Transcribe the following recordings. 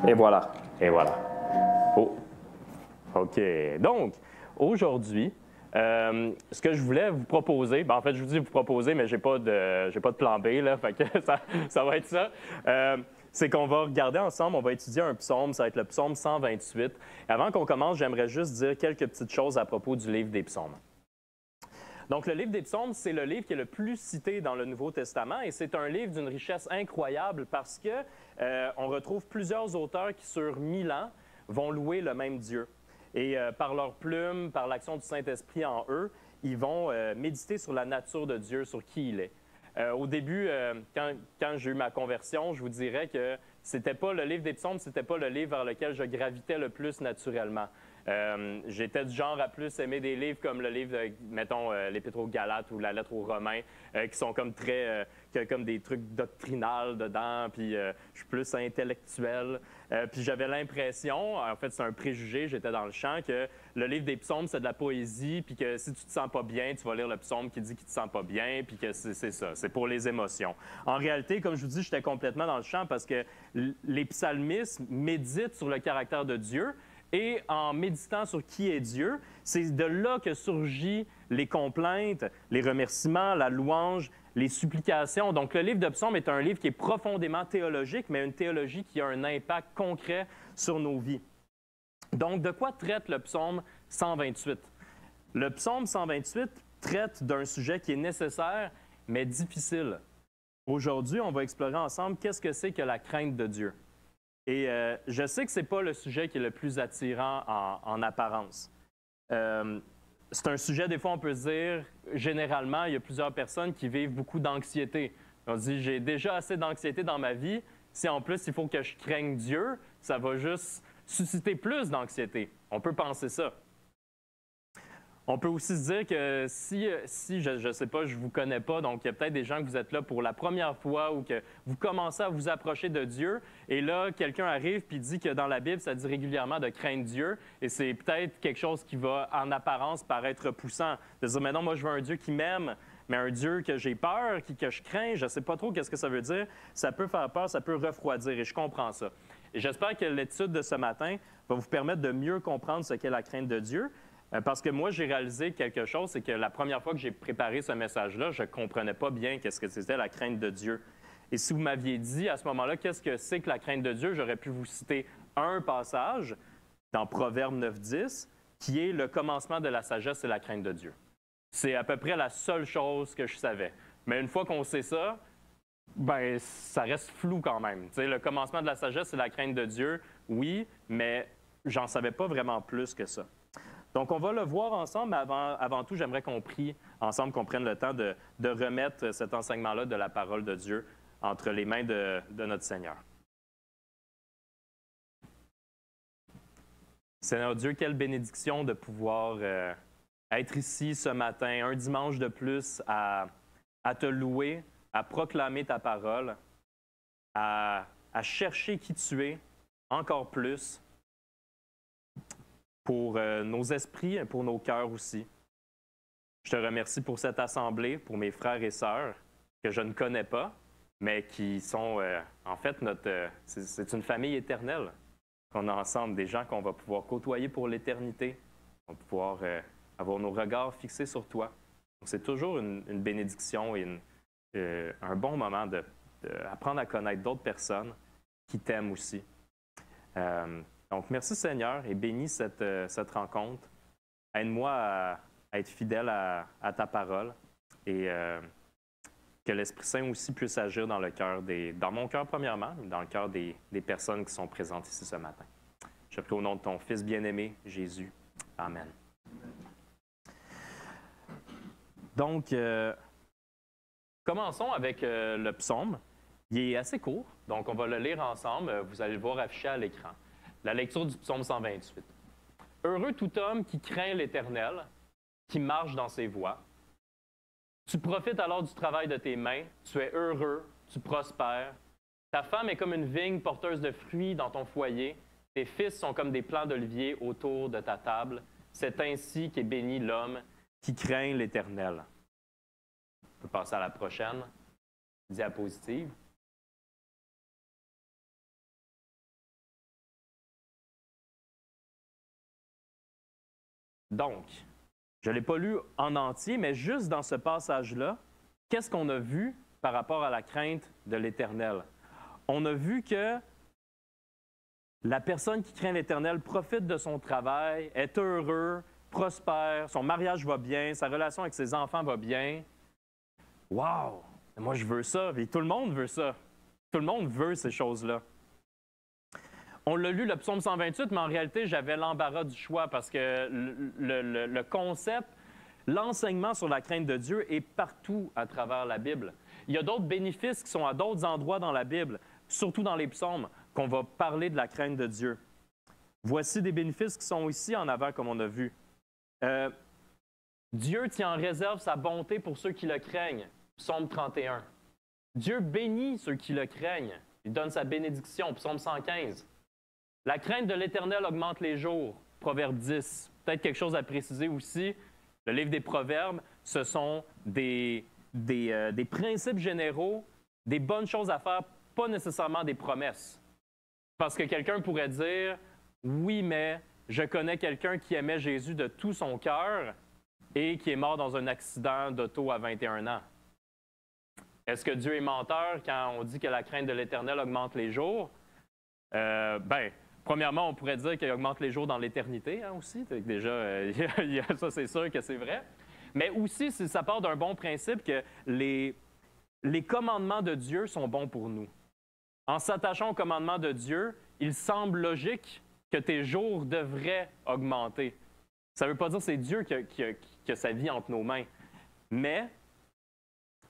Et voilà. Et voilà. Oh, OK. Donc, aujourd'hui, ce que je voulais vous proposer, ben en fait, je vous dis vous proposer, mais j'ai pas de plan B, là, fait que ça va être ça. C'est qu'on va regarder ensemble, on va étudier un psaume, ça va être le psaume 128. Et avant qu'on commence, j'aimerais juste dire quelques petites choses à propos du livre des psaumes. Donc, le livre des psaumes, c'est le livre qui est le plus cité dans le Nouveau Testament et c'est un livre d'une richesse incroyable parce que on retrouve plusieurs auteurs qui, sur 1000 ans, vont louer le même Dieu. Et par leur plume, par l'action du Saint-Esprit en eux, ils vont méditer sur la nature de Dieu, sur qui il est. Au début, quand j'ai eu ma conversion, je vous dirais que c'était pas le livre des psaumes, c'était pas le livre vers lequel je gravitais le plus naturellement. J'étais du genre à plus aimer des livres comme le livre, mettons, l'Épître aux Galates ou la lettre aux Romains, qui sont comme très, comme des trucs doctrinales dedans, puis je suis plus intellectuel. Puis j'avais l'impression, en fait c'est un préjugé, j'étais dans le champ, que le livre des psaumes c'est de la poésie, puis que si tu te sens pas bien, tu vas lire le psaume qui dit qu'il te sent pas bien, puis que c'est ça, c'est pour les émotions. En réalité, comme je vous dis, j'étais complètement dans le champ parce que les psalmistes méditent sur le caractère de Dieu, et en méditant sur qui est Dieu, c'est de là que surgit les complaintes, les remerciements, la louange, les supplications. Donc, le livre de Psaumes est un livre qui est profondément théologique, mais une théologie qui a un impact concret sur nos vies. Donc, de quoi traite le psaume 128? Le psaume 128 traite d'un sujet qui est nécessaire, mais difficile. Aujourd'hui, on va explorer ensemble qu'est-ce que c'est que la crainte de Dieu. Et je sais que ce n'est pas le sujet qui est le plus attirant en apparence. C'est un sujet, des fois, on peut se dire, généralement, il y a plusieurs personnes qui vivent beaucoup d'anxiété. On se dit, j'ai déjà assez d'anxiété dans ma vie. Si en plus, il faut que je craigne Dieu, ça va juste susciter plus d'anxiété. On peut penser ça. On peut aussi se dire que si je ne sais pas, je ne vous connais pas, donc il y a peut-être des gens que vous êtes là pour la première fois ou que vous commencez à vous approcher de Dieu, et là, quelqu'un arrive puis dit que dans la Bible, ça dit régulièrement de craindre Dieu, et c'est peut-être quelque chose qui va, en apparence, paraître repoussant. De dire, mais non, moi, je veux un Dieu qui m'aime, mais un Dieu que j'ai peur, que je crains, je ne sais pas trop qu'est-ce que ça veut dire. Ça peut faire peur, ça peut refroidir, et je comprends ça. Et j'espère que l'étude de ce matin va vous permettre de mieux comprendre ce qu'est la crainte de Dieu. Parce que moi, j'ai réalisé quelque chose, c'est que la première fois que j'ai préparé ce message-là, je ne comprenais pas bien qu'est-ce que c'était la crainte de Dieu. Et si vous m'aviez dit à ce moment-là, qu'est-ce que c'est que la crainte de Dieu, j'aurais pu vous citer un passage dans Proverbe 9-10, qui est le commencement de la sagesse et la crainte de Dieu. C'est à peu près la seule chose que je savais. Mais une fois qu'on sait ça, ben ça reste flou quand même. Tu sais, le commencement de la sagesse et la crainte de Dieu, oui, mais j'en savais pas vraiment plus que ça. Donc, on va le voir ensemble, mais avant tout, j'aimerais qu'on prie ensemble, qu'on prenne le temps de remettre cet enseignement-là de la parole de Dieu entre les mains de notre Seigneur. Seigneur Dieu, quelle bénédiction de pouvoir être ici ce matin, un dimanche de plus, à te louer, à proclamer ta parole, à chercher qui tu es encore plus, pour nos esprits et pour nos cœurs aussi. Je te remercie pour cette assemblée, pour mes frères et sœurs que je ne connais pas, mais qui sont, en fait, c'est une famille éternelle qu'on a ensemble, des gens qu'on va pouvoir côtoyer pour l'éternité, on va pouvoir avoir nos regards fixés sur toi. Donc, c'est toujours une bénédiction et un bon moment d'apprendre à connaître d'autres personnes qui t'aiment aussi. Donc, merci Seigneur et bénis cette rencontre. Aide-moi à être fidèle à ta parole et que l'Esprit Saint aussi puisse agir dans le cœur dans mon cœur premièrement, mais dans le cœur des personnes qui sont présentes ici ce matin. Je prie au nom de ton Fils bien-aimé, Jésus. Amen. Donc, commençons avec le psaume. Il est assez court, donc on va le lire ensemble. Vous allez le voir affiché à l'écran. La lecture du psaume 128. Heureux tout homme qui craint l'Éternel, qui marche dans ses voies. Tu profites alors du travail de tes mains, tu es heureux, tu prospères. Ta femme est comme une vigne porteuse de fruits dans ton foyer, tes fils sont comme des plants d'olivier autour de ta table. C'est ainsi qu'est béni l'homme qui craint l'Éternel. On peut passer à la prochaine diapositive. Donc, je ne l'ai pas lu en entier, mais juste dans ce passage-là, qu'est-ce qu'on a vu par rapport à la crainte de l'Éternel? On a vu que la personne qui craint l'Éternel profite de son travail, est heureux, prospère, son mariage va bien, sa relation avec ses enfants va bien. Wow! Moi, je veux ça, et tout le monde veut ça. Tout le monde veut ces choses-là. On l'a lu, le psaume 128, mais en réalité, j'avais l'embarras du choix parce que le concept, l'enseignement sur la crainte de Dieu est partout à travers la Bible. Il y a d'autres bénéfices qui sont à d'autres endroits dans la Bible, surtout dans les psaumes, qu'on va parler de la crainte de Dieu. Voici des bénéfices qui sont ici en avant, comme on a vu. Dieu tient en réserve sa bonté pour ceux qui le craignent. Psaume 31. Dieu bénit ceux qui le craignent. Il donne sa bénédiction. Psaume 115. La crainte de l'Éternel augmente les jours. Proverbe 10. Peut-être quelque chose à préciser aussi. Le livre des Proverbes, ce sont des principes généraux, des bonnes choses à faire, pas nécessairement des promesses. Parce que quelqu'un pourrait dire, oui, mais je connais quelqu'un qui aimait Jésus de tout son cœur et qui est mort dans un accident d'auto à 21 ans. Est-ce que Dieu est menteur quand on dit que la crainte de l'Éternel augmente les jours? Premièrement, on pourrait dire qu'il augmente les jours dans l'éternité aussi. Déjà, ça, c'est sûr que c'est vrai. Mais aussi, ça part d'un bon principe que les commandements de Dieu sont bons pour nous. En s'attachant aux commandements de Dieu, il semble logique que tes jours devraient augmenter. Ça ne veut pas dire que c'est Dieu qui a sa vie entre nos mains, mais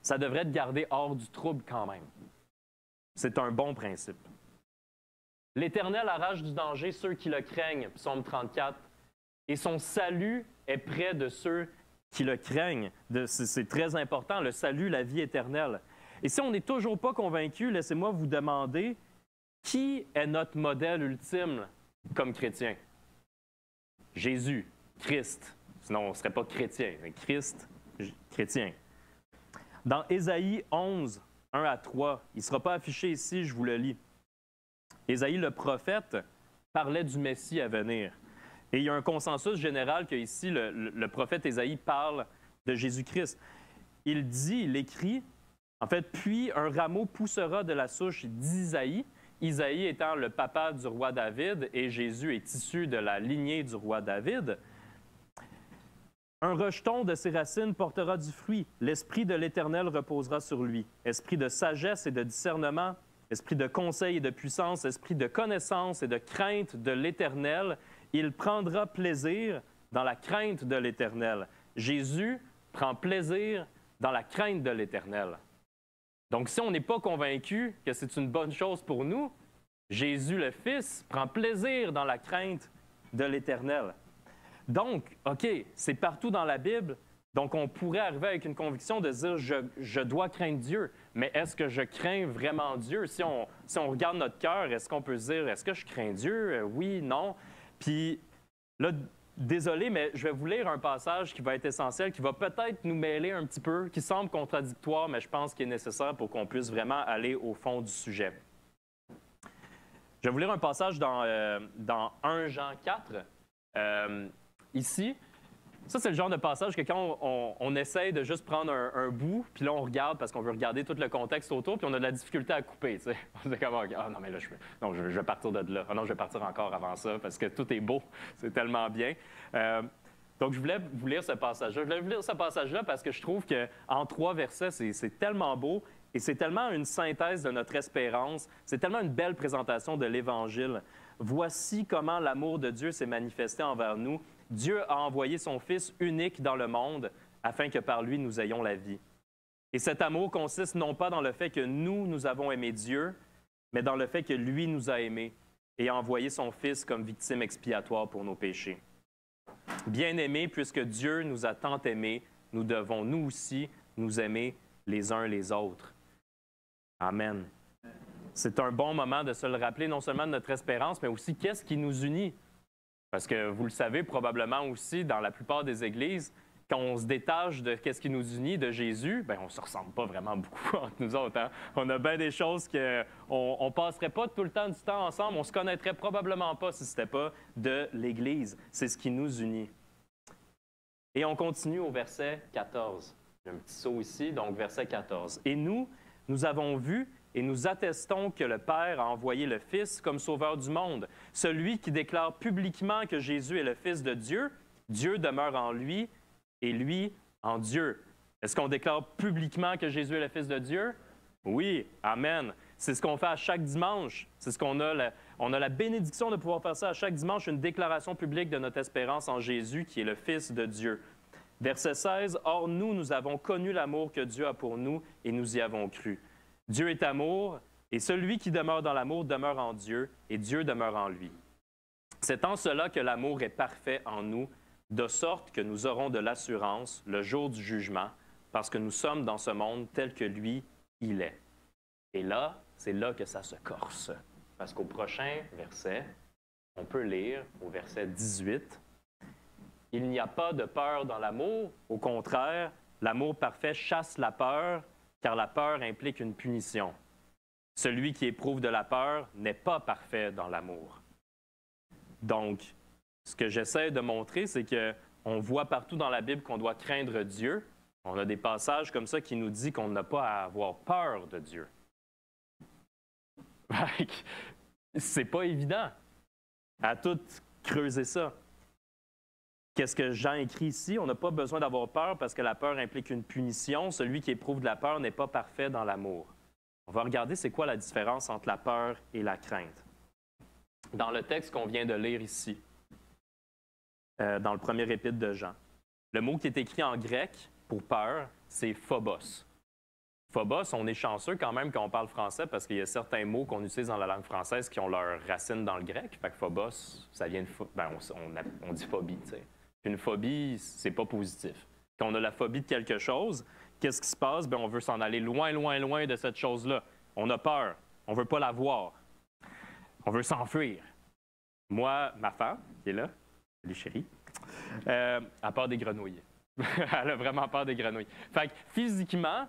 ça devrait te garder hors du trouble quand même. C'est un bon principe. L'Éternel arrache du danger ceux qui le craignent, psaume 34, et son salut est près de ceux qui le craignent. C'est très important, le salut, la vie éternelle. Et si on n'est toujours pas convaincu, laissez-moi vous demander, qui est notre modèle ultime comme chrétien? Jésus, Christ. Sinon, on ne serait pas chrétien. Christ, chrétien. Dans Ésaïe 11, 1 à 3, il ne sera pas affiché ici, je vous le lis. Ésaïe, le prophète, parlait du Messie à venir. Et il y a un consensus général que ici, le prophète Ésaïe parle de Jésus-Christ. Il dit, il écrit, en fait, puis un rameau poussera de la souche d'Isaïe, Isaïe étant le papa du roi David et Jésus est issu de la lignée du roi David. Un rejeton de ses racines portera du fruit. L'esprit de l'Éternel reposera sur lui. Esprit de sagesse et de discernement, esprit de conseil et de puissance, esprit de connaissance et de crainte de l'Éternel. Il prendra plaisir dans la crainte de l'Éternel. Jésus prend plaisir dans la crainte de l'Éternel. Donc, si on n'est pas convaincu que c'est une bonne chose pour nous, Jésus le Fils prend plaisir dans la crainte de l'Éternel. Donc, OK, c'est partout dans la Bible, donc on pourrait arriver avec une conviction de dire je dois craindre Dieu, mais est-ce que je crains vraiment Dieu? Si on regarde notre cœur, est-ce qu'on peut se dire est-ce que je crains Dieu? Oui, non. Puis là, désolé, mais je vais vous lire un passage qui va être essentiel, qui va peut-être nous mêler un petit peu, qui semble contradictoire, mais je pense qu'il est nécessaire pour qu'on puisse vraiment aller au fond du sujet. Je vais vous lire un passage dans 1 Jean 4. Ici, ça, c'est le genre de passage que quand on essaye de juste prendre un bout, puis là, on regarde parce qu'on veut regarder tout le contexte autour, puis on a de la difficulté à couper, tu sais. On se dit comme, ah non, mais là, je vais partir de là. Ah non, je vais partir encore avant ça parce que tout est beau. C'est tellement bien. Donc, je voulais vous lire ce passage-là. Je voulais vous lire ce passage-là parce que je trouve qu'en 3 versets, c'est tellement beau et c'est tellement une synthèse de notre espérance. C'est tellement une belle présentation de l'Évangile. Voici comment l'amour de Dieu s'est manifesté envers nous. Dieu a envoyé son Fils unique dans le monde afin que par lui nous ayons la vie. Et cet amour consiste non pas dans le fait que nous avons aimé Dieu, mais dans le fait que lui nous a aimés et a envoyé son Fils comme victime expiatoire pour nos péchés. Bien-aimés, puisque Dieu nous a tant aimés, nous devons nous aussi nous aimer les uns les autres. Amen. C'est un bon moment de se le rappeler, non seulement de notre espérance, mais aussi qu'est-ce qui nous unit. Parce que vous le savez probablement aussi, dans la plupart des églises, quand on se détache de ce qui nous unit, de Jésus, bien, on ne se ressemble pas vraiment beaucoup entre nous autres. Hein? On a bien des choses qu'on ne passerait pas tout le temps du temps ensemble. On ne se connaîtrait probablement pas si ce n'était pas de l'Église. C'est ce qui nous unit. Et on continue au verset 14. J'ai un petit saut ici, donc verset 14. « Et nous avons vu et nous attestons que le Père a envoyé le Fils comme sauveur du monde. Celui qui déclare publiquement que Jésus est le Fils de Dieu, Dieu demeure en lui et lui en Dieu. » Est-ce qu'on déclare publiquement que Jésus est le Fils de Dieu? Oui, amen. C'est ce qu'on fait à chaque dimanche. C'est ce qu'on a. On a la bénédiction de pouvoir faire ça à chaque dimanche, une déclaration publique de notre espérance en Jésus, qui est le Fils de Dieu. Verset 16, « Or, nous avons connu l'amour que Dieu a pour nous et nous y avons cru. Dieu est amour, et celui qui demeure dans l'amour demeure en Dieu, et Dieu demeure en lui. C'est en cela que l'amour est parfait en nous, de sorte que nous aurons de l'assurance le jour du jugement, parce que nous sommes dans ce monde tel que lui, il est. » Et là, c'est là que ça se corse. Parce qu'au prochain verset, on peut lire au verset 18, « Il n'y a pas de peur dans l'amour, au contraire, l'amour parfait chasse la peur, car la peur implique une punition. Celui qui éprouve de la peur n'est pas parfait dans l'amour. » Donc, ce que j'essaie de montrer, c'est qu'on voit partout dans la Bible qu'on doit craindre Dieu. On a des passages comme ça qui nous disent qu'on n'a pas à avoir peur de Dieu. C'est pas évident à tout creuser ça. Qu'est-ce que Jean écrit ici? On n'a pas besoin d'avoir peur parce que la peur implique une punition. Celui qui éprouve de la peur n'est pas parfait dans l'amour. On va regarder c'est quoi la différence entre la peur et la crainte. Dans le texte qu'on vient de lire ici, dans le premier épître de Jean, le mot qui est écrit en grec pour peur, c'est phobos. Phobos, on est chanceux quand même quand on parle français parce qu'il y a certains mots qu'on utilise dans la langue française qui ont leur racine dans le grec. Fait que phobos, ça vient de... on dit phobie, tu sais. Une phobie, c'est pas positif. Quand on a la phobie de quelque chose, qu'est-ce qui se passe? Bien, on veut s'en aller loin, loin, loin de cette chose-là. On a peur. On veut pas la voir. On veut s'enfuir. Moi, ma femme, qui est là, salut chérie, a peur des grenouilles. Elle a vraiment peur des grenouilles. Fait que physiquement,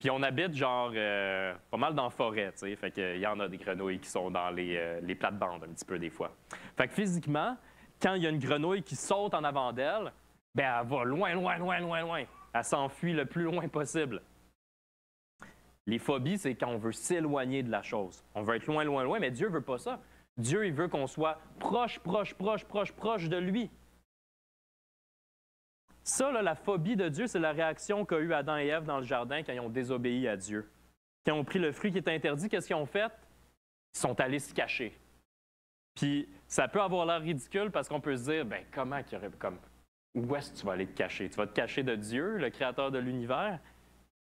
puis on habite genre pas mal dans la forêt, tu sais. Fait qu'il y en a des grenouilles qui sont dans les plates-bandes un petit peu des fois. Fait que physiquement, quand il y a une grenouille qui saute en avant d'elle, bien, elle va loin, loin, loin, loin, loin. Elle s'enfuit le plus loin possible. Les phobies, c'est quand on veut s'éloigner de la chose. On veut être loin, loin, loin, mais Dieu ne veut pas ça. Dieu, il veut qu'on soit proche, proche, proche, proche, proche de lui. Ça, là, la phobie de Dieu, c'est la réaction qu'a eu Adam et Ève dans le jardin quand ils ont désobéi à Dieu. Quand ils ont pris le fruit qui était interdit, qu'est-ce qu'ils ont fait? Ils sont allés se cacher. Puis ça peut avoir l'air ridicule parce qu'on peut se dire, bien, comment qu'il y aurait comme... Où est-ce que tu vas aller te cacher? Tu vas te cacher de Dieu, le créateur de l'univers?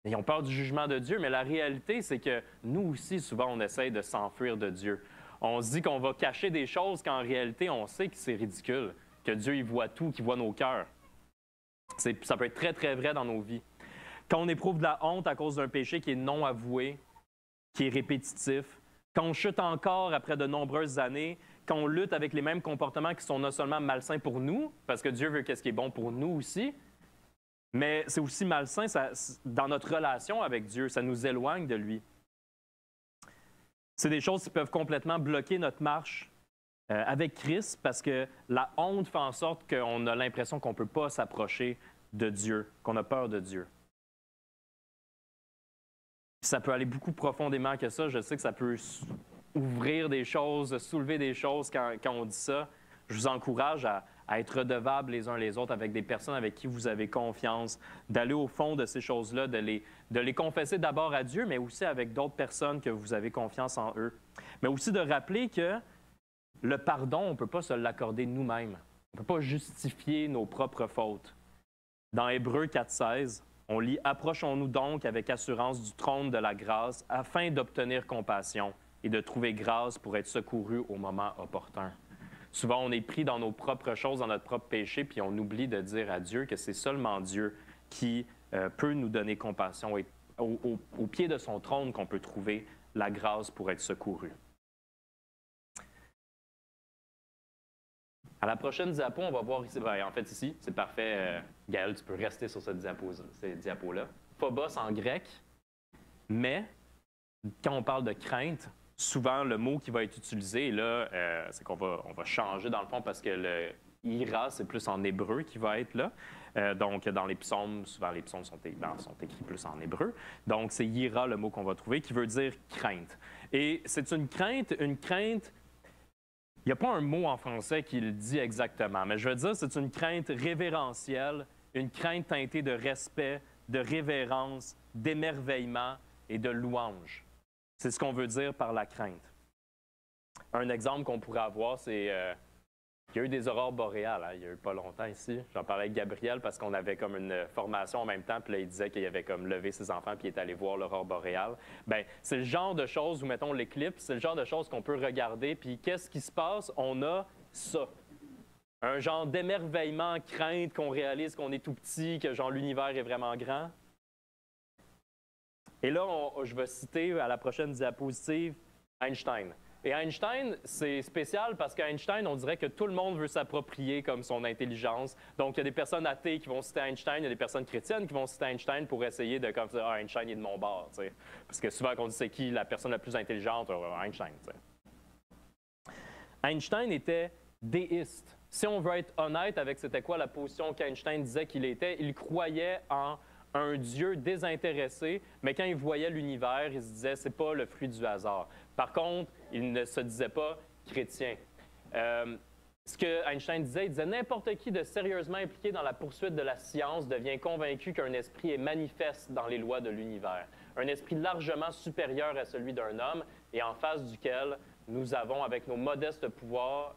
Ils ont peur du jugement de Dieu, mais la réalité, c'est que nous aussi, souvent, on essaye de s'enfuir de Dieu. On se dit qu'on va cacher des choses quand en réalité, on sait que c'est ridicule, que Dieu, il voit tout, qu'il voit nos cœurs. Ça peut être très, très vrai dans nos vies. Quand on éprouve de la honte à cause d'un péché qui est non avoué, qui est répétitif, quand on chute encore après de nombreuses années, quand on lutte avec les mêmes comportements qui sont non seulement malsains pour nous, parce que Dieu veut qu'est-ce qui est bon pour nous aussi, mais c'est aussi malsain dans notre relation avec Dieu, ça nous éloigne de lui. C'est des choses qui peuvent complètement bloquer notre marche avec Christ parce que la honte fait en sorte qu'on a l'impression qu'on ne peut pas s'approcher de Dieu, qu'on a peur de Dieu. Ça peut aller beaucoup profondément que ça. Je sais que ça peut ouvrir des choses, soulever des choses quand on dit ça. Je vous encourage à être redevables les uns les autres avec des personnes avec qui vous avez confiance, d'aller au fond de ces choses-là, de les confesser d'abord à Dieu, mais aussi avec d'autres personnes que vous avez confiance en eux. Mais aussi de rappeler que le pardon, on ne peut pas se l'accorder nous-mêmes. On ne peut pas justifier nos propres fautes. Dans Hébreux 4,16, on lit « Approchons-nous donc avec assurance du trône de la grâce afin d'obtenir compassion et de trouver grâce pour être secourus au moment opportun. » Souvent, on est pris dans nos propres choses, dans notre propre péché, puis on oublie de dire à Dieu que c'est seulement Dieu qui peut nous donner compassion et au pied de son trône qu'on peut trouver la grâce pour être secouru. À la prochaine diapo, on va voir ici. Ben, en fait, ici, c'est parfait. Gaël, tu peux rester sur cette diapo-là. Phobos en grec, mais quand on parle de crainte, souvent le mot qui va être utilisé, là, c'est qu'on va changer dans le fond parce que ira, c'est plus en hébreu qui va être là. Donc, dans les psaumes, souvent les psaumes sont écrits plus en hébreu. Donc, c'est ira le mot qu'on va trouver, qui veut dire crainte. Et c'est une crainte, il n'y a pas un mot en français qui le dit exactement, mais je veux dire, c'est une crainte révérentielle, une crainte teintée de respect, de révérence, d'émerveillement et de louange. C'est ce qu'on veut dire par la crainte. Un exemple qu'on pourrait avoir, c'est il y a eu des aurores boréales, hein, il y a eu pas longtemps ici. J'en parlais avec Gabriel parce qu'on avait comme une formation en même temps, puis là, il disait qu'il avait comme levé ses enfants puis il est allé voir l'aurore boréale. Bien, c'est le genre de choses où, mettons, l'éclipse, c'est le genre de choses qu'on peut regarder, puis qu'est-ce qui se passe? On a ça. Un genre d'émerveillement, crainte qu'on réalise qu'on est tout petit, que genre l'univers est vraiment grand. Et là, je vais citer à la prochaine diapositive Einstein. Et Einstein, c'est spécial parce qu'Einstein, on dirait que tout le monde veut s'approprier comme son intelligence. Donc, il y a des personnes athées qui vont citer Einstein, il y a des personnes chrétiennes qui vont citer Einstein pour essayer de comme dire, ah, Einstein est de mon bord. T'sais. Parce que souvent, quand on dit c'est qui la personne la plus intelligente, Einstein. T'sais. Einstein était déiste. Si on veut être honnête avec c'était quoi la position qu'Einstein disait qu'il était, il croyait en un Dieu désintéressé, mais quand il voyait l'univers, il se disait c'est pas le fruit du hasard. Par contre, il ne se disait pas chrétien. Ce que Einstein disait, il disait n'importe qui de sérieusement impliqué dans la poursuite de la science devient convaincu qu'un esprit est manifeste dans les lois de l'univers. Un esprit largement supérieur à celui d'un homme et en face duquel nous avons, avec nos modestes pouvoirs,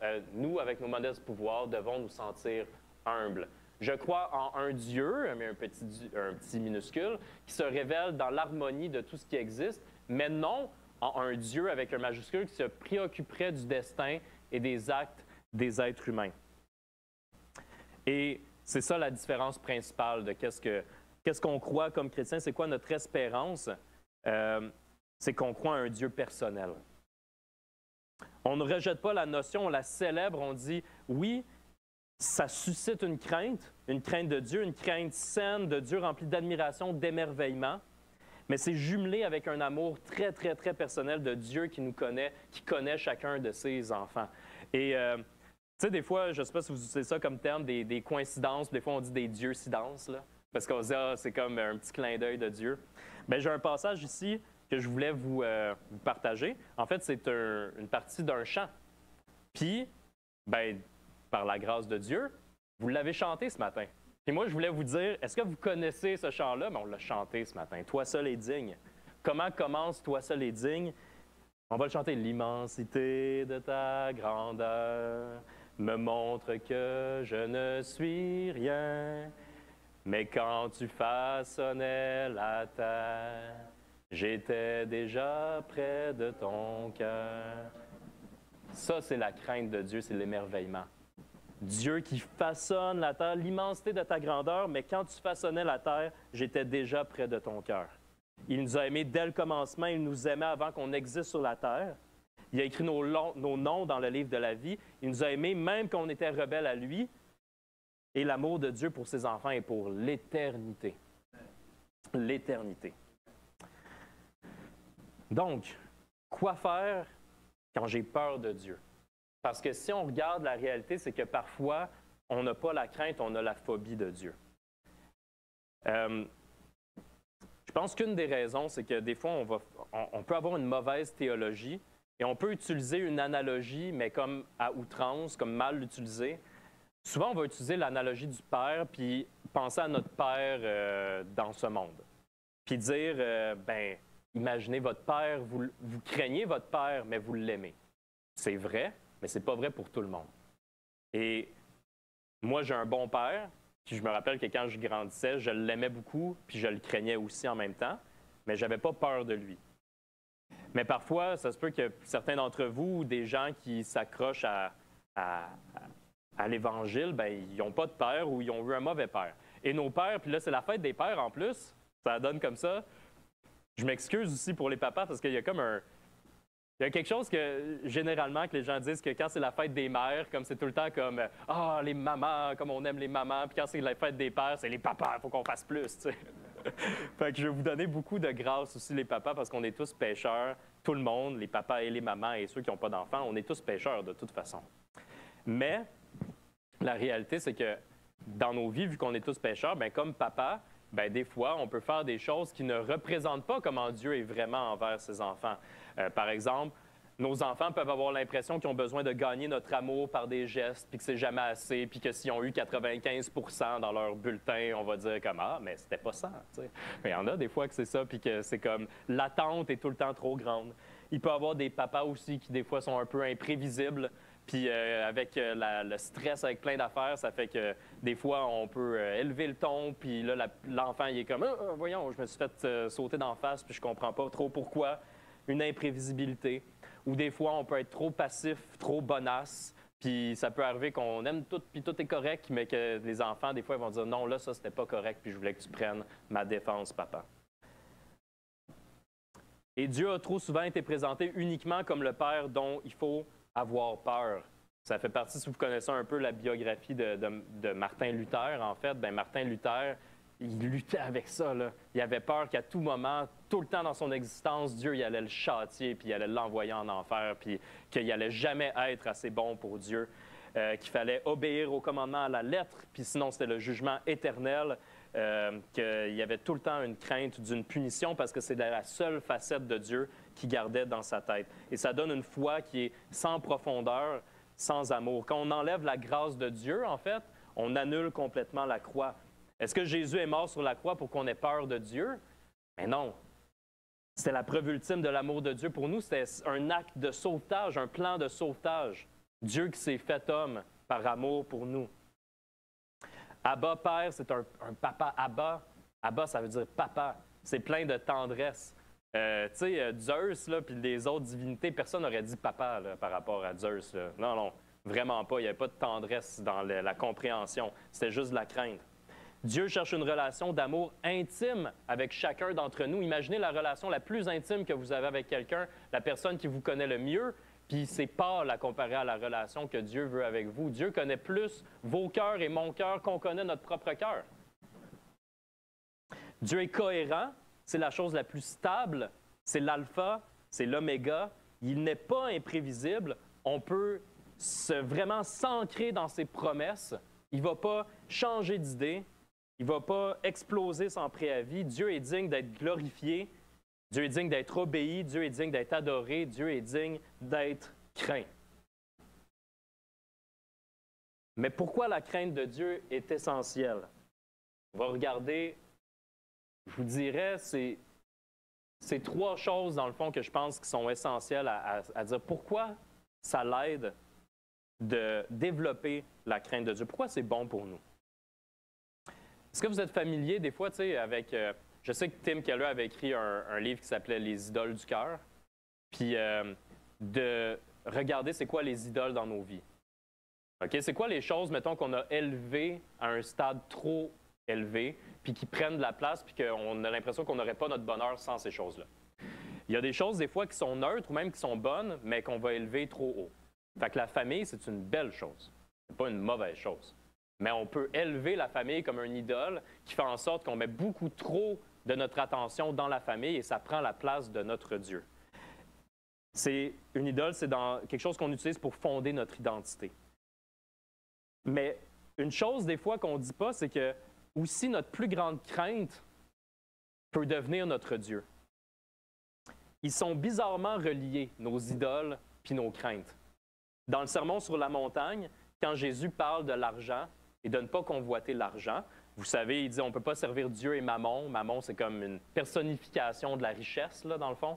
devons nous sentir humbles. Je crois en un Dieu, mais un petit minuscule, qui se révèle dans l'harmonie de tout ce qui existe, mais non en un Dieu avec un majuscule qui se préoccuperait du destin et des actes des êtres humains. Et c'est ça la différence principale de qu'est-ce qu'on croit comme chrétien, c'est quoi notre espérance? C'est qu'on croit à un Dieu personnel. On ne rejette pas la notion, on la célèbre, on dit oui, ça suscite une crainte de Dieu, une crainte saine de Dieu remplie d'admiration, d'émerveillement, mais c'est jumelé avec un amour très, très, très personnel de Dieu qui nous connaît, qui connaît chacun de ses enfants. Et tu sais, des fois, je ne sais pas si vous utilisez ça comme terme, des coïncidences, des fois on dit des dieux-cidences, là, parce qu'on se dit, ah, c'est comme un petit clin d'œil de Dieu. Bien, j'ai un passage ici que je voulais vous partager. En fait, c'est une partie d'un chant. Puis, bien, par la grâce de Dieu, vous l'avez chanté ce matin. Et moi, je voulais vous dire, est-ce que vous connaissez ce chant-là? Bien, on l'a chanté ce matin. Toi seul est digne. Comment commence Toi seul est digne? On va le chanter. L'immensité de ta grandeur me montre que je ne suis rien. Mais quand tu façonnais la terre, j'étais déjà près de ton cœur. Ça, c'est la crainte de Dieu, c'est l'émerveillement. Dieu qui façonne la terre, l'immensité de ta grandeur, mais quand tu façonnais la terre, j'étais déjà près de ton cœur. Il nous a aimés dès le commencement, il nous aimait avant qu'on existe sur la terre. Il a écrit nos noms dans le livre de la vie. Il nous a aimés même quand on était rebelles à lui. Et l'amour de Dieu pour ses enfants est pour l'éternité. L'éternité. Donc, quoi faire quand j'ai peur de Dieu? Parce que si on regarde la réalité, c'est que parfois, on n'a pas la crainte, on a la phobie de Dieu. Je pense qu'une des raisons, c'est que des fois, on peut avoir une mauvaise théologie et on peut utiliser une analogie, mais comme à outrance, comme mal l'utiliser. Souvent, on va utiliser l'analogie du Père, puis penser à notre Père dans ce monde. Puis dire, ben, imaginez votre Père, vous craignez votre Père, mais vous l'aimez. C'est vrai, mais ce n'est pas vrai pour tout le monde. Et moi, j'ai un bon père, puis je me rappelle que quand je grandissais, je l'aimais beaucoup, puis je le craignais aussi en même temps, mais je n'avais pas peur de lui. Mais parfois, ça se peut que certains d'entre vous, ou des gens qui s'accrochent à l'Évangile, ben, ils n'ont pas de père ou ils ont eu un mauvais père. Et nos pères, puis là, c'est la fête des pères en plus, ça donne comme ça. Je m'excuse aussi pour les papas parce qu'il y a comme il y a quelque chose que, généralement, que les gens disent que quand c'est la fête des mères, comme c'est tout le temps comme « Ah, les mamans, comme on aime les mamans », puis quand c'est la fête des pères, c'est les papas, il faut qu'on fasse plus, tu sais. Fait que je vais vous donner beaucoup de grâce aussi, les papas, parce qu'on est tous pécheurs, tout le monde, les papas et les mamans et ceux qui n'ont pas d'enfants, on est tous pécheurs de toute façon. Mais la réalité, c'est que dans nos vies, vu qu'on est tous pécheurs, bien, comme papa, bien, des fois, on peut faire des choses qui ne représentent pas comment Dieu est vraiment envers ses enfants. Par exemple, nos enfants peuvent avoir l'impression qu'ils ont besoin de gagner notre amour par des gestes, puis que c'est jamais assez, puis que s'ils ont eu 95 % dans leur bulletin, on va dire comme « Ah, mais c'était pas ça. » Il y en a des fois que c'est ça, puis que c'est comme l'attente est tout le temps trop grande. Il peut y avoir des papas aussi qui, des fois, sont un peu imprévisibles. Puis avec le stress, avec plein d'affaires, ça fait que des fois, on peut élever le ton, puis là, l'enfant, il est comme « Voyons, je me suis fait sauter d'en face, puis je comprends pas trop pourquoi. » Une imprévisibilité. Ou des fois, on peut être trop passif, trop bonasse, puis ça peut arriver qu'on aime tout, puis tout est correct, mais que les enfants, des fois, ils vont dire « Non, là, ça, c'était pas correct, puis je voulais que tu prennes ma défense, papa. » Et Dieu a trop souvent été présenté uniquement comme le Père dont il faut avoir peur. Ça fait partie, si vous connaissez un peu la biographie de Martin Luther, en fait, bien, Martin Luther, il luttait avec ça, là. Il avait peur qu'à tout moment, tout le temps dans son existence, Dieu il allait le châtier, puis il allait l'envoyer en enfer, puis qu'il n'allait jamais être assez bon pour Dieu, qu'il fallait obéir au commandement à la lettre, puis sinon c'était le jugement éternel, qu'il y avait tout le temps une crainte d'une punition parce que c'est la seule facette de Dieu qu'il gardait dans sa tête. Et ça donne une foi qui est sans profondeur, sans amour. Quand on enlève la grâce de Dieu, en fait, on annule complètement la croix. Est-ce que Jésus est mort sur la croix pour qu'on ait peur de Dieu? Mais non. C'était la preuve ultime de l'amour de Dieu pour nous. C'était un acte de sauvetage, un plan de sauvetage. Dieu qui s'est fait homme par amour pour nous. Abba, Père, c'est un papa. Abba, Abba, ça veut dire papa. C'est plein de tendresse. Tu sais, Zeus, puis les autres divinités, personne n'aurait dit papa là, par rapport à Zeus. Là. Non, non, vraiment pas. Il n'y avait pas de tendresse dans la compréhension. C'était juste de la crainte. Dieu cherche une relation d'amour intime avec chacun d'entre nous. Imaginez la relation la plus intime que vous avez avec quelqu'un, la personne qui vous connaît le mieux, puis c'est pas la comparer à la relation que Dieu veut avec vous. Dieu connaît plus vos cœurs et mon cœur qu'on connaît notre propre cœur. Dieu est cohérent, c'est la chose la plus stable, c'est l'alpha, c'est l'oméga. Il n'est pas imprévisible. On peut vraiment s'ancrer dans ses promesses. Il ne va pas changer d'idée. Il ne va pas exploser sans préavis. Dieu est digne d'être glorifié. Dieu est digne d'être obéi. Dieu est digne d'être adoré. Dieu est digne d'être craint. Mais pourquoi la crainte de Dieu est essentielle? On va regarder, je vous dirais, c'est trois choses, dans le fond, que je pense qui sont essentielles à dire pourquoi ça l'aide de développer la crainte de Dieu. Pourquoi c'est bon pour nous? Est-ce que vous êtes familier des fois, tu sais, avec... je sais que Tim Keller avait écrit un livre qui s'appelait « Les idoles du cœur ». Puis de regarder c'est quoi les idoles dans nos vies. OK? C'est quoi les choses, mettons, qu'on a élevées à un stade trop élevé, puis qui prennent de la place, puis qu'on a l'impression qu'on n'aurait pas notre bonheur sans ces choses-là. Il y a des choses, des fois, qui sont neutres ou même qui sont bonnes, mais qu'on va élever trop haut. Fait que la famille, c'est une belle chose. C'est pas une mauvaise chose. Mais on peut élever la famille comme un idole qui fait en sorte qu'on met beaucoup trop de notre attention dans la famille et ça prend la place de notre Dieu. Une idole, c'est quelque chose qu'on utilise pour fonder notre identité. Mais une chose, des fois, qu'on ne dit pas, c'est que aussi notre plus grande crainte peut devenir notre Dieu. Ils sont bizarrement reliés, nos idoles puis nos craintes. Dans le Sermon sur la montagne, quand Jésus parle de l'argent et de ne pas convoiter l'argent, vous savez, il dit on ne peut pas servir Dieu et Mammon. Mammon, c'est comme une personnification de la richesse, là, dans le fond.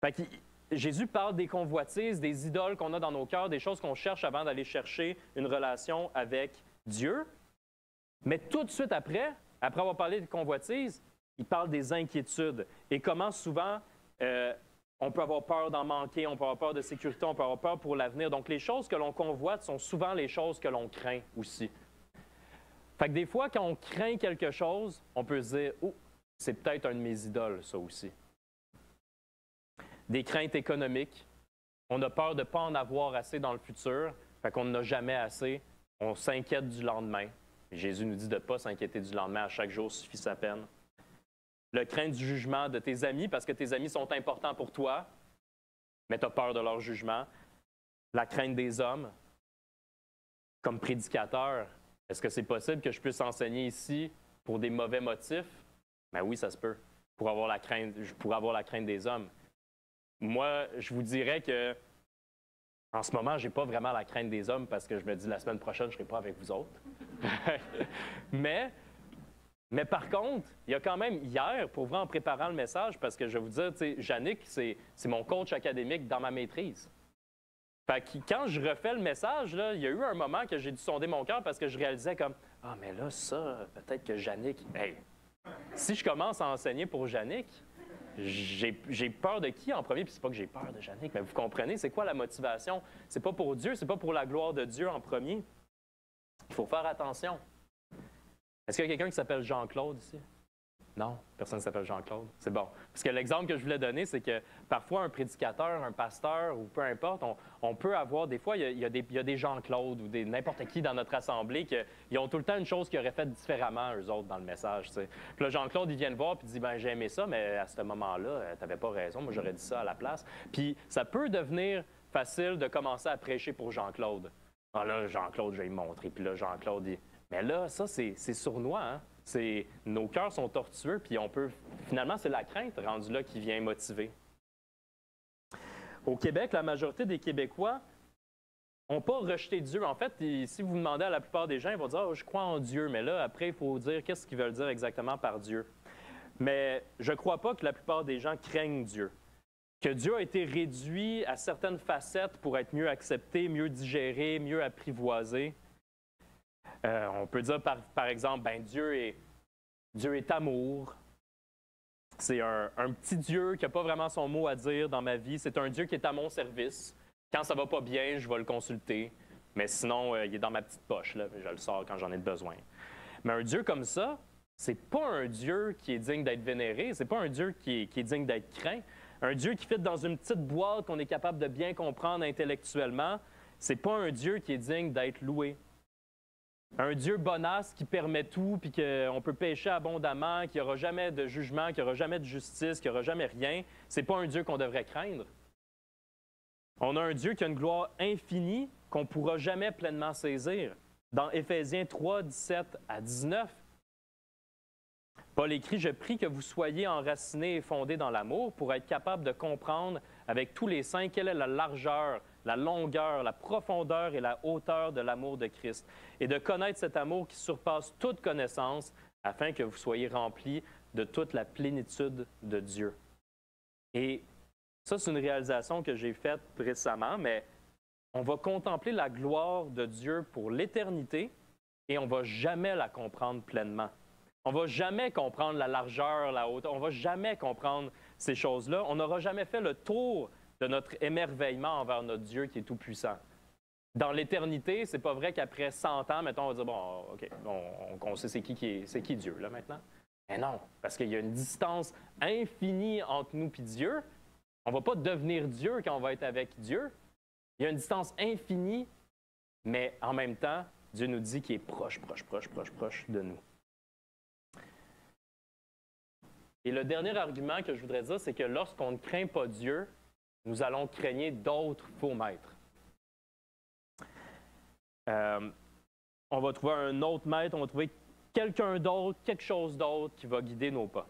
Fait que Jésus parle des convoitises, des idoles qu'on a dans nos cœurs, des choses qu'on cherche avant d'aller chercher une relation avec Dieu. Mais tout de suite après avoir parlé des convoitises, il parle des inquiétudes et comment souvent on peut avoir peur d'en manquer, on peut avoir peur de sécurité, on peut avoir peur pour l'avenir. Donc, les choses que l'on convoite sont souvent les choses que l'on craint aussi. Fait que des fois, quand on craint quelque chose, on peut se dire « Oh, c'est peut-être un de mes idoles, ça aussi. » Des craintes économiques. On a peur de ne pas en avoir assez dans le futur, fait qu'on n'en a jamais assez. On s'inquiète du lendemain. Et Jésus nous dit de ne pas s'inquiéter du lendemain. À chaque jour suffit sa peine. Le crainte du jugement de tes amis parce que tes amis sont importants pour toi, mais tu as peur de leur jugement. La crainte des hommes. comme prédicateur, est-ce que c'est possible que je puisse enseigner ici pour des mauvais motifs? Ben oui, ça se peut. Pour avoir la crainte, je pourrais avoir la crainte des hommes. Moi, je vous dirais que en ce moment, je n'ai pas vraiment la crainte des hommes parce que je me dis la semaine prochaine, je ne serai pas avec vous autres. mais par contre, il y a quand même hier, pour vrai, en préparant le message, parce que je vais vous dire, Yannick, c'est mon coach académique dans ma maîtrise. Fait que quand je refais le message, là, il y a eu un moment que j'ai dû sonder mon cœur parce que je réalisais comme « Ah, mais là, ça, peut-être que Yannick... Hey, si je commence à enseigner pour Yannick, j'ai peur de qui en premier? Puis c'est pas que j'ai peur de Yannick, mais vous comprenez, c'est quoi la motivation? C'est pas pour Dieu, c'est pas pour la gloire de Dieu en premier. Il faut faire attention. Est-ce qu'il y a quelqu'un qui s'appelle Jean-Claude ici? Non, personne ne s'appelle Jean-Claude. C'est bon. Parce que l'exemple que je voulais donner, c'est que parfois un prédicateur, un pasteur ou peu importe, on peut avoir, des fois, il y a des Jean-Claude ou n'importe qui dans notre assemblée qui ont tout le temps une chose qu'ils auraient fait différemment, eux autres, dans le message. T'sais. Puis là, Jean-Claude, il vient te voir et dit, ben j'ai aimé ça, mais à ce moment-là, tu n'avais pas raison, moi j'aurais dit ça à la place. Puis ça peut devenir facile de commencer à prêcher pour Jean-Claude. Ah là, Jean-Claude, je vais lui montrer. Puis là, Jean-Claude dit, mais là, ça, c'est sournois, hein? Nos cœurs sont tortueux, puis on peut... Finalement, c'est la crainte rendue là qui vient motiver. Au Québec, la majorité des Québécois n'ont pas rejeté Dieu. En fait, si vous demandez à la plupart des gens, ils vont dire « Ah, je crois en Dieu », mais là, après, il faut dire qu'est-ce qu'ils veulent dire exactement par Dieu. Mais je ne crois pas que la plupart des gens craignent Dieu. Que Dieu a été réduit à certaines facettes pour être mieux accepté, mieux digéré, mieux apprivoisé. On peut dire, par exemple, ben, Dieu est amour. C'est un petit Dieu qui n'a pas vraiment son mot à dire dans ma vie. C'est un Dieu qui est à mon service. Quand ça ne va pas bien, je vais le consulter. Mais sinon, il est dans ma petite poche. Là, je le sors quand j'en ai besoin. Mais un Dieu comme ça, c'est pas un Dieu qui est digne d'être vénéré. C'est pas un Dieu qui est digne d'être craint. Un Dieu qui fit dans une petite boîte qu'on est capable de bien comprendre intellectuellement. C'est pas un Dieu qui est digne d'être loué. Un Dieu bonasse qui permet tout, puis qu'on peut pécher abondamment, qu'il n'y aura jamais de jugement, qu'il n'y aura jamais de justice, qu'il n'y aura jamais rien, c'est pas un Dieu qu'on devrait craindre. On a un Dieu qui a une gloire infinie qu'on ne pourra jamais pleinement saisir. Dans Éphésiens 3, 17 à 19, Paul écrit « Je prie que vous soyez enracinés et fondés dans l'amour pour être capables de comprendre avec tous les saints quelle est la largeur, la longueur, la profondeur et la hauteur de l'amour de Christ, et de connaître cet amour qui surpasse toute connaissance, afin que vous soyez remplis de toute la plénitude de Dieu. » Et ça, c'est une réalisation que j'ai faite récemment, mais on va contempler la gloire de Dieu pour l'éternité et on ne va jamais la comprendre pleinement. On ne va jamais comprendre la largeur, la hauteur, on ne va jamais comprendre ces choses-là. On n'aura jamais fait le tour de notre émerveillement envers notre Dieu qui est tout-puissant. Dans l'éternité, c'est pas vrai qu'après 100 ans, mettons, on va dire, bon, OK, on sait c'est qui Dieu, là, maintenant? Mais non, parce qu'il y a une distance infinie entre nous et Dieu. On ne va pas devenir Dieu quand on va être avec Dieu. Il y a une distance infinie, mais en même temps, Dieu nous dit qu'il est proche de nous. Et le dernier argument que je voudrais dire, c'est que lorsqu'on ne craint pas Dieu, nous allons craigner d'autres faux maîtres. On va trouver un autre maître, on va trouver quelqu'un d'autre, quelque chose d'autre qui va guider nos pas.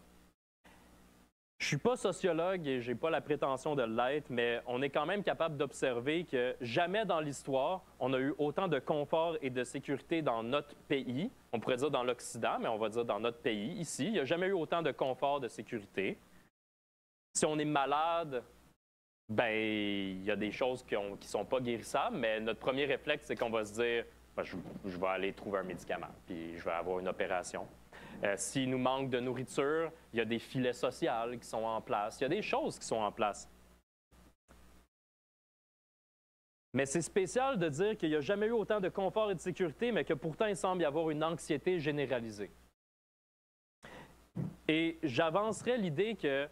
Je ne suis pas sociologue et je n'ai pas la prétention de l'être, mais on est quand même capable d'observer que jamais dans l'histoire, on a eu autant de confort et de sécurité dans notre pays. On pourrait dire dans l'Occident, mais on va dire dans notre pays, ici. Il n'y a jamais eu autant de confort, de sécurité. Si on est malade, ben il y a des choses qui ne sont pas guérissables, mais notre premier réflexe, c'est qu'on va se dire ben, je vais aller trouver un médicament, puis je vais avoir une opération. S'il nous manque de nourriture, il y a des filets sociaux qui sont en place. Il y a des choses qui sont en place. Mais c'est spécial de dire qu'il n'y a jamais eu autant de confort et de sécurité, mais que pourtant, il semble y avoir une anxiété généralisée. Et j'avancerais l'idée que,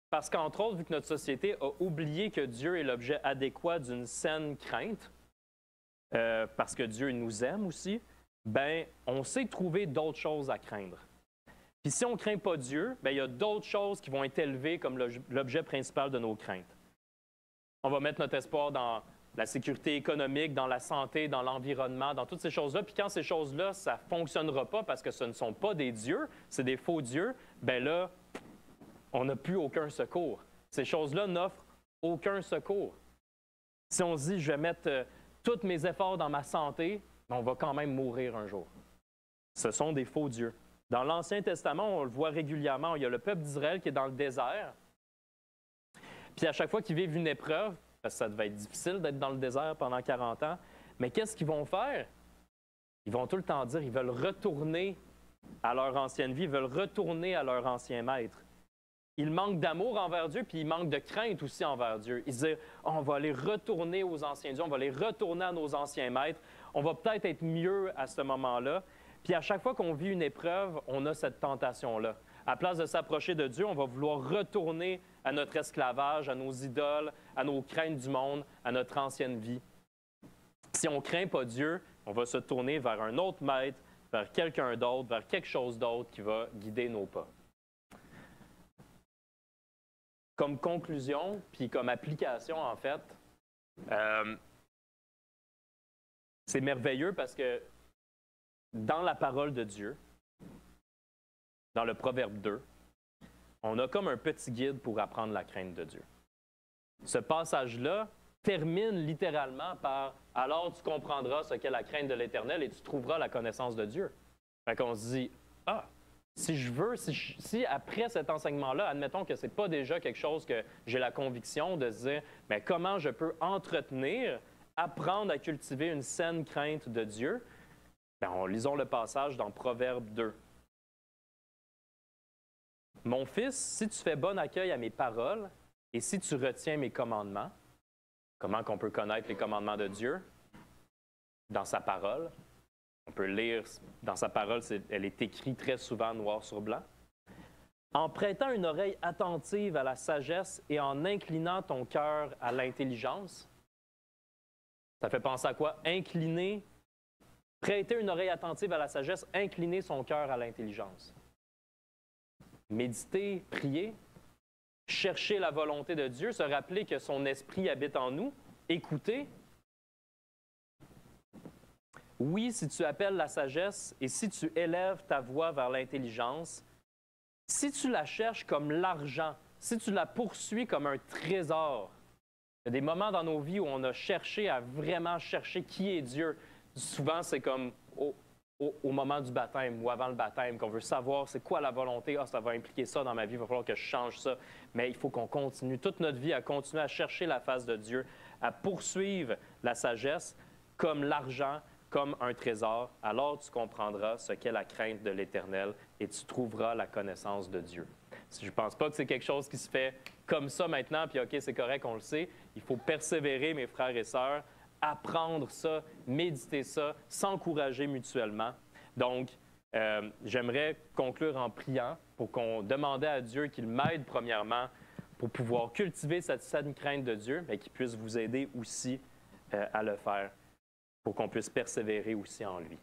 parce qu'entre autres, vu que notre société a oublié que Dieu est l'objet adéquat d'une saine crainte, parce que Dieu nous aime aussi, ben, on sait trouver d'autres choses à craindre. Puis si on ne craint pas Dieu, ben, il y a d'autres choses qui vont être élevées comme l'objet principal de nos craintes. On va mettre notre espoir dans la sécurité économique, dans la santé, dans l'environnement, dans toutes ces choses-là. Puis quand ces choses-là, ça ne fonctionnera pas parce que ce ne sont pas des dieux, c'est des faux dieux, bien là, on n'a plus aucun secours. Ces choses-là n'offrent aucun secours. Si on se dit, je vais mettre tous mes efforts dans ma santé, on va quand même mourir un jour. Ce sont des faux dieux. Dans l'Ancien Testament, on le voit régulièrement, il y a le peuple d'Israël qui est dans le désert. Puis à chaque fois qu'ils vivent une épreuve, parce que ça devait être difficile d'être dans le désert pendant 40 ans, mais qu'est-ce qu'ils vont faire? Ils vont tout le temps dire, ils veulent retourner à leur ancienne vie, ils veulent retourner à leur ancien maître. Ils manquent d'amour envers Dieu, puis ils manquent de crainte aussi envers Dieu. Ils se disent, oh, on va aller retourner aux anciens dieux, on va aller retourner à nos anciens maîtres, on va peut-être être mieux à ce moment-là. Puis à chaque fois qu'on vit une épreuve, on a cette tentation-là. À place de s'approcher de Dieu, on va vouloir retourner à notre esclavage, à nos idoles, à nos craintes du monde, à notre ancienne vie. Si on ne craint pas Dieu, on va se tourner vers un autre maître, vers quelqu'un d'autre, vers quelque chose d'autre qui va guider nos pas. Comme conclusion, puis comme application, en fait, c'est merveilleux parce que dans la parole de Dieu, dans le Proverbe 2, on a comme un petit guide pour apprendre la crainte de Dieu. Ce passage-là termine littéralement par « Alors tu comprendras ce qu'est la crainte de l'Éternel et tu trouveras la connaissance de Dieu ». Fait qu'on se dit « Ah, si après cet enseignement-là, admettons que ce n'est pas déjà quelque chose que j'ai la conviction de se dire « Mais comment je peux entretenir, apprendre à cultiver une saine crainte de Dieu? » Bien, lisons le passage dans Proverbe 2. « Mon fils, si tu fais bon accueil à mes paroles et si tu retiens mes commandements, » comment qu'on peut connaître les commandements de Dieu? Dans sa parole. On peut lire dans sa parole, elle est écrite très souvent noir sur blanc. « En prêtant une oreille attentive à la sagesse et en inclinant ton cœur à l'intelligence. » Ça fait penser à quoi? Incliner. Prêter une oreille attentive à la sagesse, incliner son cœur à l'intelligence. Méditer, prier, chercher la volonté de Dieu, se rappeler que son esprit habite en nous, écouter. Oui, si tu appelles la sagesse et si tu élèves ta voix vers l'intelligence, si tu la cherches comme l'argent, si tu la poursuis comme un trésor, il y a des moments dans nos vies où on a cherché à vraiment chercher qui est Dieu. Souvent, c'est comme au moment du baptême ou avant le baptême, qu'on veut savoir c'est quoi la volonté. Ah, ça va impliquer ça dans ma vie, il va falloir que je change ça. Mais il faut qu'on continue toute notre vie à continuer à chercher la face de Dieu, à poursuivre la sagesse comme l'argent, comme un trésor. Alors tu comprendras ce qu'est la crainte de l'Éternel et tu trouveras la connaissance de Dieu. Je ne pense pas que c'est quelque chose qui se fait comme ça maintenant, puis OK, c'est correct, on le sait. Il faut persévérer, mes frères et sœurs, apprendre ça, méditer ça, s'encourager mutuellement. Donc, j'aimerais conclure en priant pour qu'on demande à Dieu qu'il m'aide premièrement pour pouvoir cultiver cette saine crainte de Dieu, mais qu'il puisse vous aider aussi à le faire pour qu'on puisse persévérer aussi en lui.